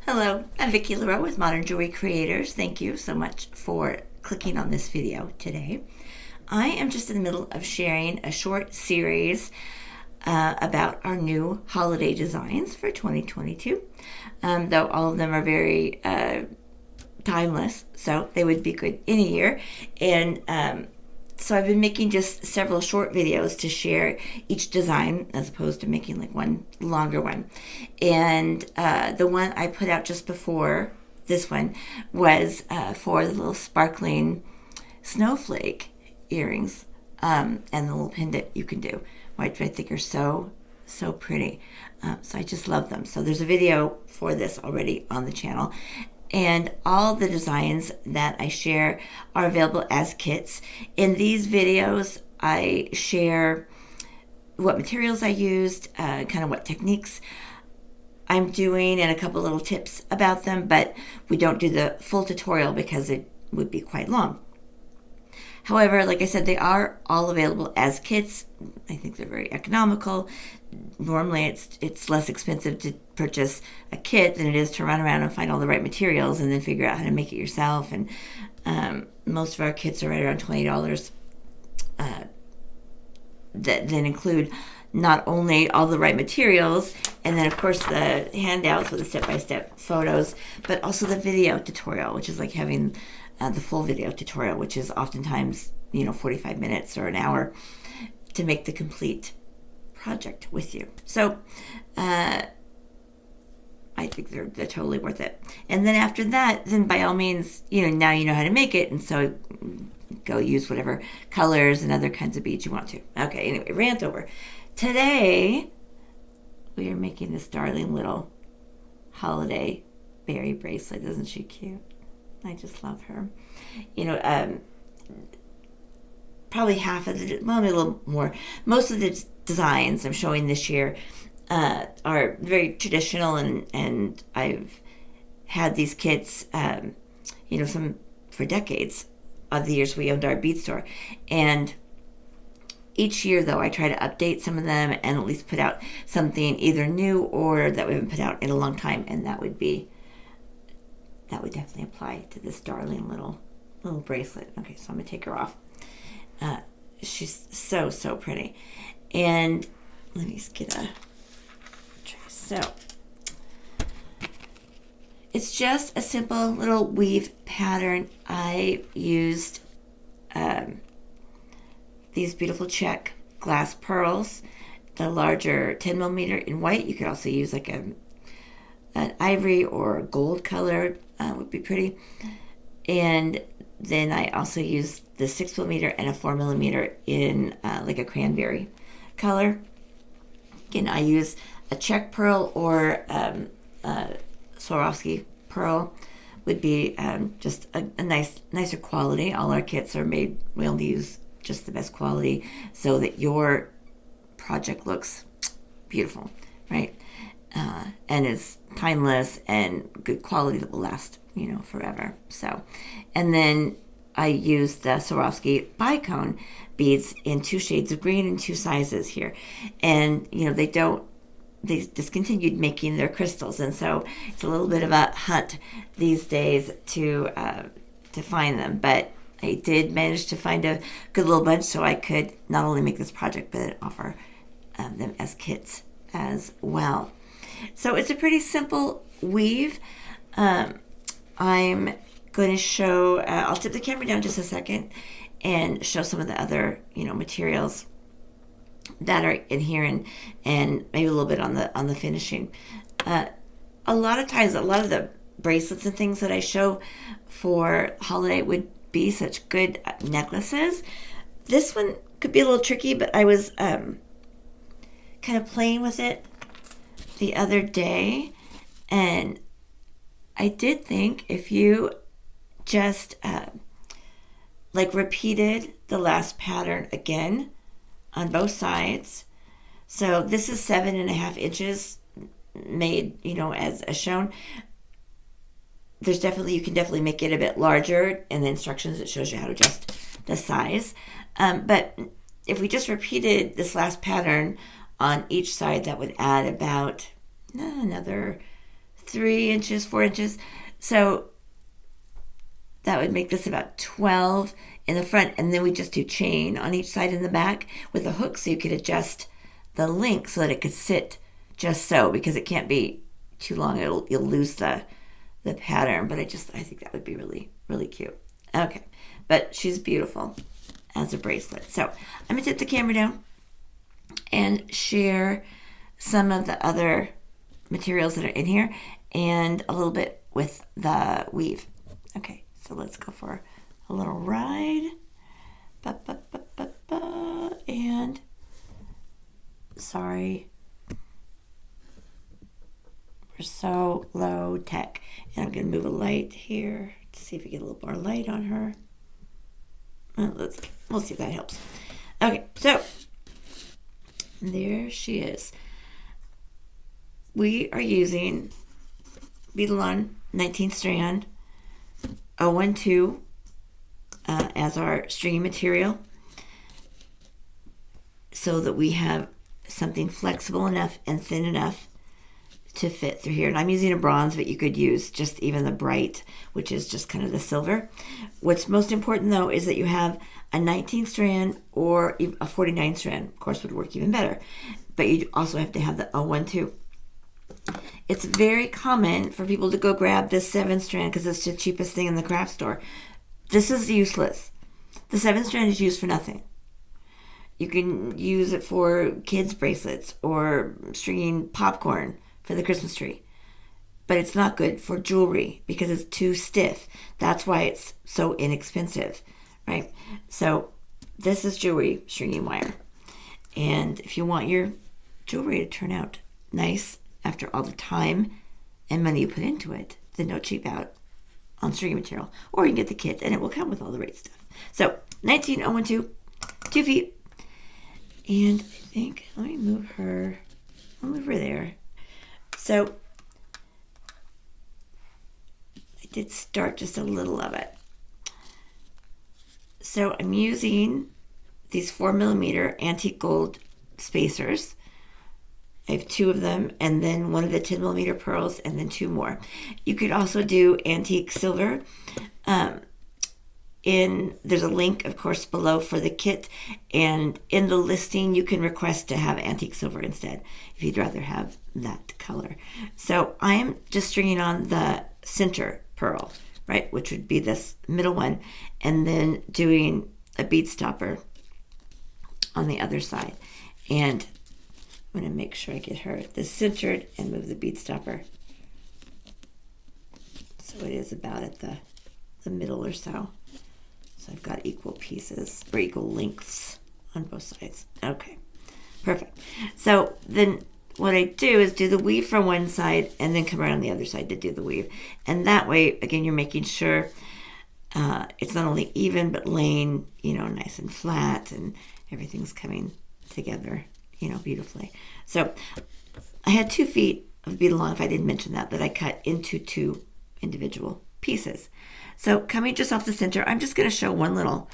Hello, I'm Vicki Leroux with Modern Jewelry Creators. Thank you so much for clicking on this video today. I am just in the middle of sharing a short series about our new holiday designs for 2022. Though all of them are very timeless, so they would be good any year. And so I've been making just several short videos to share each design as opposed to making like one longer one. And the one I put out just before this one was for the little sparkling snowflake earrings and the little pendant you can do, which I think are so pretty. So I just love them. So there's a video for this already on the channel. And all the designs that I share are available as kits. In these videos, I share what materials I used, kind of what techniques I'm doing, and a couple little tips about them, but we don't do the full tutorial because it would be quite long. However, like I said, they are all available as kits. I think they're very economical. Normally, it's less expensive to purchase a kit than it is to run around and find all the right materials and then figure out how to make it yourself. And most of our kits are right around $20. That then include not only all the right materials, and then of course the handouts with the step-by-step photos, but also the video tutorial, which is like having the full video tutorial, which is oftentimes 45 minutes or an hour to make the complete project with you. So I think they're totally worth it. And then after that, then by all means, now you know how to make it, and so go use whatever colors and other kinds of beads you want to. Okay, anyway, rant over. Today, we are making this darling little holiday berry bracelet. Isn't she cute? I just love her. Probably half of the, well, maybe a little more. Most of the designs I'm showing this year are very traditional, and I've had these kits, some for decades of the years we owned our bead store. And each year, though, I try to update some of them and at least put out something either new or that we haven't put out in a long time, and that would definitely apply to this darling little bracelet. Okay, so I'm gonna take her off. She's so pretty. And let me just get a trace. So it's just a simple little weave pattern. I used these beautiful check glass pearls, the larger 10 millimeter in white. You could also use like an ivory or gold color, would be pretty. And then I also used the 6 millimeter and a 4 millimeter in like a cranberry color. Again, I use a check pearl or Swarovski pearl would be just a nicer quality. All our kits are made, we only use just the best quality so that your project looks beautiful, right? And is timeless and good quality that will last, forever. So, and then I used the Swarovski bicone beads in 2 shades of green and 2 sizes here. And, they discontinued making their crystals. And so it's a little bit of a hunt these days to find them. But I did manage to find a good little bunch so I could not only make this project, but offer them as kits as well. So it's a pretty simple weave. I'm going to show, I'll tip the camera down just a second and show some of the other, materials that are in here and maybe a little bit on the finishing. A lot of times, a lot of the bracelets and things that I show for holiday would be such good necklaces. This one could be a little tricky, but I was kind of playing with it the other day, and I did think if you just repeated the last pattern again on both sides. So this is 7.5 inches made, as shown. You can definitely make it a bit larger. In the instructions, it shows you how to adjust the size. But if we just repeated this last pattern on each side, that would add about another 3 inches, 4 inches. So that would make this about 12 in the front. And then we just do chain on each side in the back with a hook so you could adjust the length so that it could sit just so, because it can't be too long. You'll lose the pattern. But I think that would be really, really cute. Okay. But she's beautiful as a bracelet. So I'm going to tip the camera down and share some of the other materials that are in here and a little bit with the weave. Okay, so let's go for a little ride. And sorry, we're so low tech. And I'm going to move a light here to see if we get a little more light on her. We'll see if that helps. Okay, so there she is. We are using Bead 19 strand 012 as our stringy material so that we have something flexible enough and thin enough to fit through here. And I'm using a bronze, but you could use just even the bright, which is just kind of the silver. What's most important though is that you have a 19 strand or a 49 strand, of course, would work even better. But you also have to have the 012. It's very common for people to go grab this 7 strand because it's the cheapest thing in the craft store. This is useless. The 7 strand is used for nothing. You can use it for kids' bracelets or stringing popcorn for the Christmas tree. But it's not good for jewelry because it's too stiff. That's why it's so inexpensive, right? So this is jewelry stringing wire. And if you want your jewelry to turn out nice after all the time and money you put into it, then don't cheap out on stringing material. Or you can get the kit and it will come with all the right stuff. So 19012, 2 feet. And I think, let me move her. I'll move her there. So I did start just a little of it. So I'm using these 4mm antique gold spacers. I have 2 of them, and then one of the 10mm pearls, and then 2 more. You could also do antique silver. There's a link, of course, below for the kit, and in the listing, you can request to have antique silver instead, if you'd rather have that color. So I am just stringing on the center pearl, right, which would be this middle one, and then doing a bead stopper on the other side. And I'm going to make sure I get her this centered and move the bead stopper so it is about at the middle or so. So I've got equal pieces or equal lengths on both sides. Okay, perfect. So then what I do is do the weave from one side and then come around on the other side to do the weave. And that way, again, you're making sure it's not only even, but laying, nice and flat, and everything's coming together, beautifully. So I had 2 feet of bead along, if I didn't mention that I cut into 2 individual pieces. So coming just off the center, I'm just going to show one little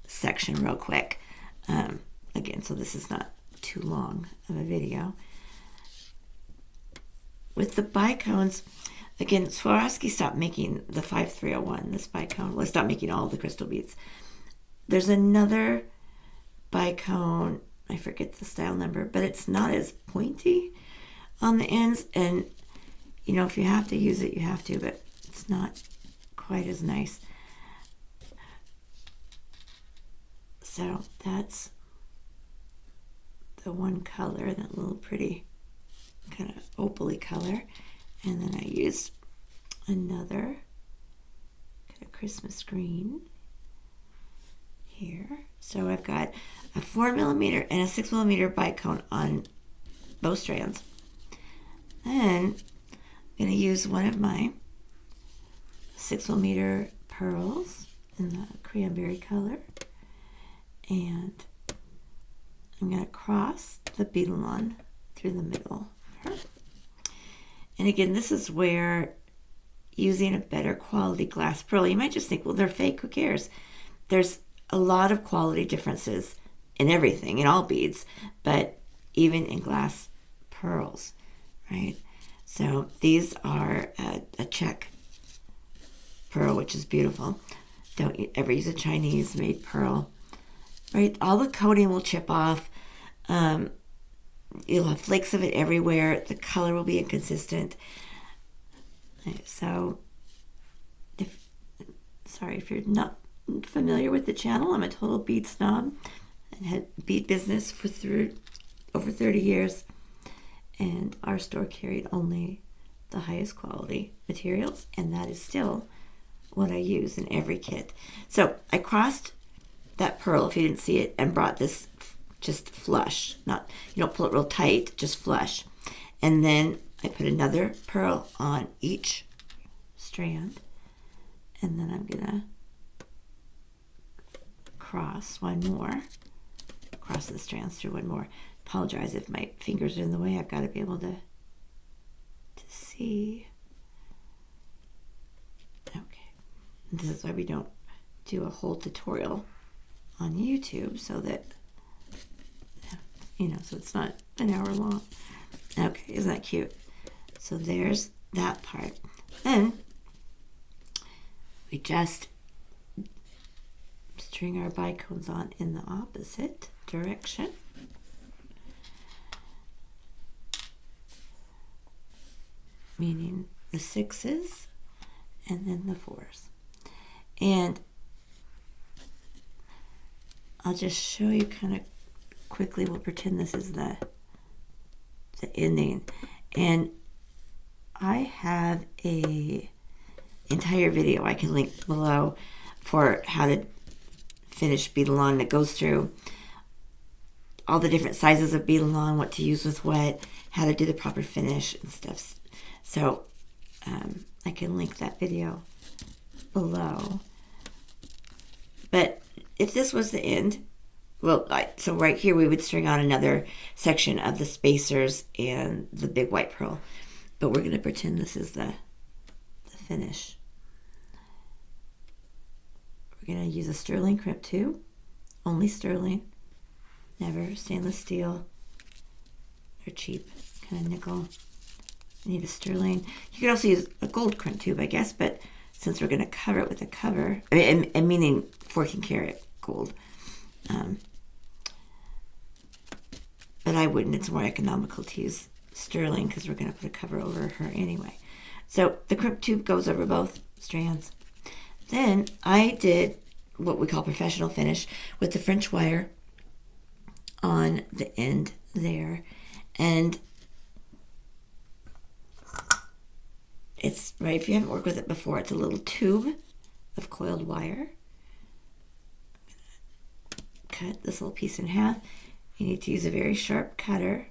section real quick. Again, so this is not too long of a video. With the bicones, again, Swarovski stopped making the 5301, this bicone. Well, stopped making all the crystal beads. There's another bicone, I forget the style number, but it's not as pointy on the ends. And, if you have to use it, you have to, but it's not quite as nice. So that's the one color, that little pretty kind of opal-y color. And then I used another kind of Christmas green here. So I've got a 4mm and a 6mm bicone on both strands. Then I'm going to use one of my 6mm pearls in the cranberry color. And I'm going to cross the beadalon through the middle of her. And again, this is where using a better quality glass pearl, you might just think, well, they're fake, who cares? There's a lot of quality differences in everything, in all beads, but even in glass pearls, right? So these are a check pearl, which is beautiful. Don't ever use a Chinese made pearl. Right, all the coating will chip off. You'll have flakes of it everywhere. The color will be inconsistent. So, if you're not familiar with the channel, I'm a total bead snob and had bead business for over 30 years. And our store carried only the highest quality materials, and that is still what I use in every kit. So I crossed that pearl, if you didn't see it, and brought this just flush. Not, you don't pull it real tight, just flush. And then I put another pearl on each strand, and then I'm gonna cross one more, cross the strands through one more. Apologize if my fingers are in the way. I've got to be able to see. Okay, and this is why we don't do a whole tutorial on YouTube, so that, you know, so it's not an hour long. Okay, isn't that cute? So there's that part. Then we just string our bicones on in the opposite direction. Meaning the 6s and then the 4s. And I'll just show you kind of quickly. We'll pretend this is the ending. And I have a entire video I can link below for how to finish bead-along that goes through all the different sizes of bead-along, what to use with what, how to do the proper finish and stuff. So I can link that video below. But if this was the end, well, so right here we would string on another section of the spacers and the big white pearl. But we're going to pretend this is the finish. We're going to use a sterling crimp tube, only sterling, never stainless steel. They're cheap, kind of nickel. Need a sterling. You could also use a gold crimp tube, I guess, but since we're going to cover it with a cover, meaning 14 karat gold, but I wouldn't. It's more economical to use sterling because we're going to put a cover over her anyway. So the crimp tube goes over both strands. Then I did what we call professional finish with the French wire on the end there, and it's right, if you haven't worked with it before, it's a little tube of coiled wire. Cut this little piece in half. You need to use a very sharp cutter.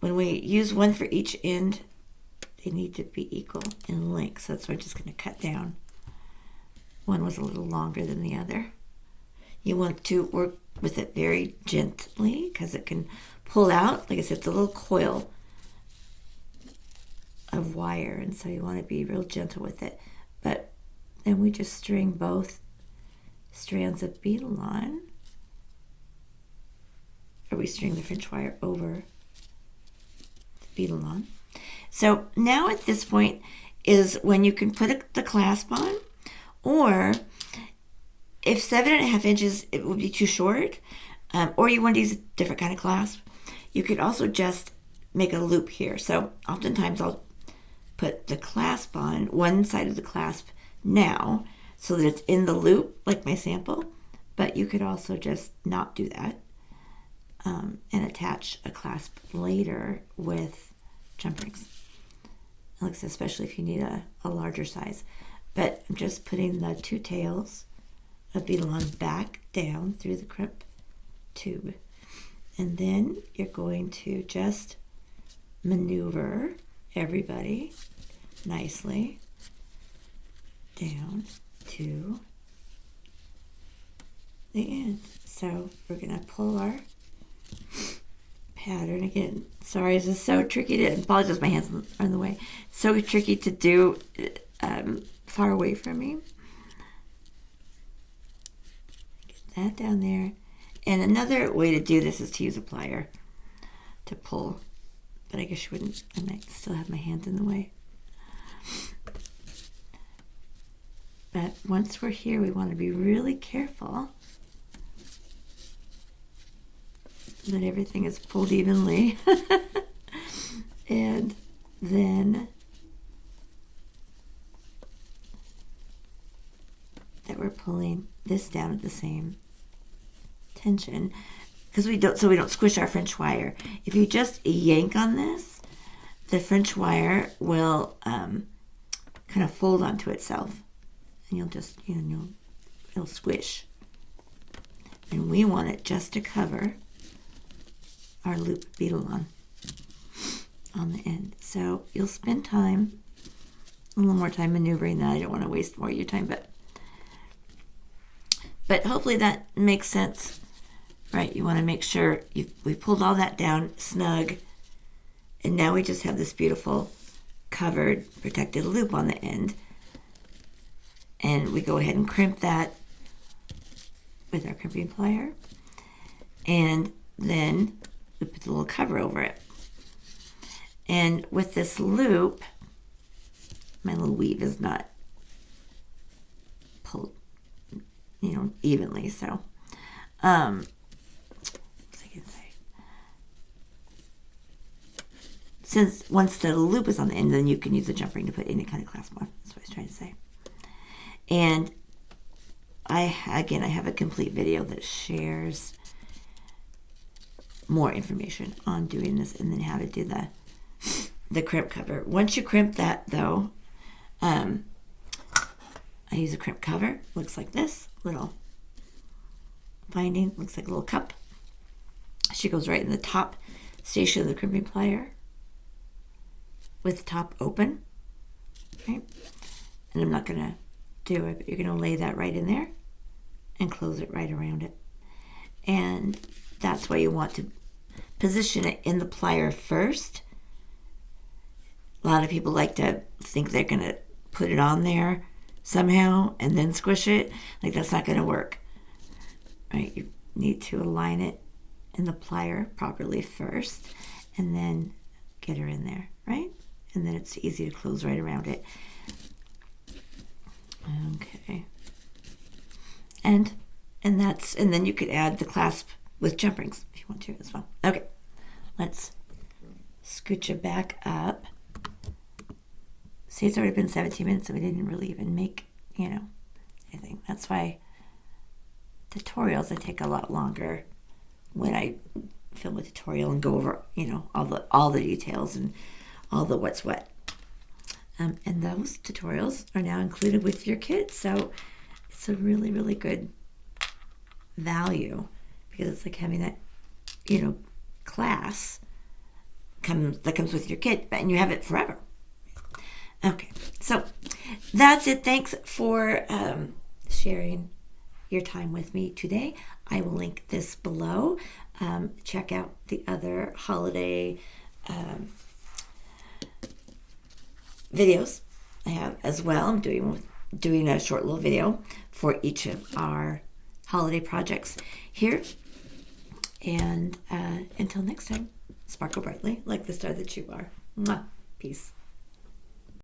When we use one for each end, they need to be equal in length. So that's why I'm just going to cut down. One was a little longer than the other. You want to work with it very gently because it can pull out. Like I said, it's a little coil of wire, and so you want to be real gentle with it. But then we just string both strands of bead-along, or we string the French wire over the bead-along. So now at this point is when you can put the clasp on, or if 7.5 inches it would be too short, or you want to use a different kind of clasp, you could also just make a loop here. So oftentimes I'll put the clasp on one side of the clasp now so that it's in the loop like my sample, but you could also just not do that and attach a clasp later with jump rings, especially if you need a larger size. But I'm just putting the two tails of bead-along back down through the crimp tube, and then you're going to just maneuver everybody nicely down to the end. So we're going to pull our pattern again. Sorry, this is so tricky to, apologize, my hands are in the way. So tricky to do far away from me. Get that down there. And another way to do this is to use a plier to pull but I guess you wouldn't. I might still have my hands in the way. But once we're here, we want to be really careful that everything is pulled evenly. And then that we're pulling this down at the same tension, because we don't squish our French wire. If you just yank on this, the French wire will kind of fold onto itself, and you'll just, it'll squish. And we want it just to cover our loop beetle on the end. So you'll spend time, a little more time maneuvering that. I don't want to waste more of your time, but hopefully that makes sense, right? You want to make sure we've pulled all that down snug, and now we just have this beautiful covered, protected loop on the end. And we go ahead and crimp that with our crimping plier, and then we put the little cover over it. And with this loop, my little weave is not pulled, evenly. So, what was I going to say? Since once the loop is on the end, then you can use the jump ring to put any kind of clasp on. That's what I was trying to say. And I have a complete video that shares more information on doing this and then how to do the crimp cover. Once you crimp that, though, I use a crimp cover. Looks like this. Little binding. Looks like a little cup. She goes right in the top station of the crimping plier with the top open. Okay. And I'm not going to do it, but you're going to lay that right in there and close it right around it. And that's why you want to position it in the plier first. A lot of people like to think they're going to put it on there somehow and then squish it. Like, that's not going to work. Right? You need to align it in the plier properly first and then get her in there, right? And then it's easy to close right around it. Okay. And then you could add the clasp with jump rings if you want to as well. Okay. Let's scooch it back up. See, it's already been 17 minutes and we didn't really even make, anything. That's why tutorials, they take a lot longer when I film a tutorial and go over, all the details and all the what's what. And those tutorials are now included with your kids. So it's a really, really good value because it's like having that, class that comes with your kid, and you have it forever. Okay, so that's it. Thanks for sharing your time with me today. I will link this below. Check out the other holiday videos I have as well. I'm doing a short little video for each of our holiday projects here. And until next time, sparkle brightly like the star that you are. Mwah. Peace.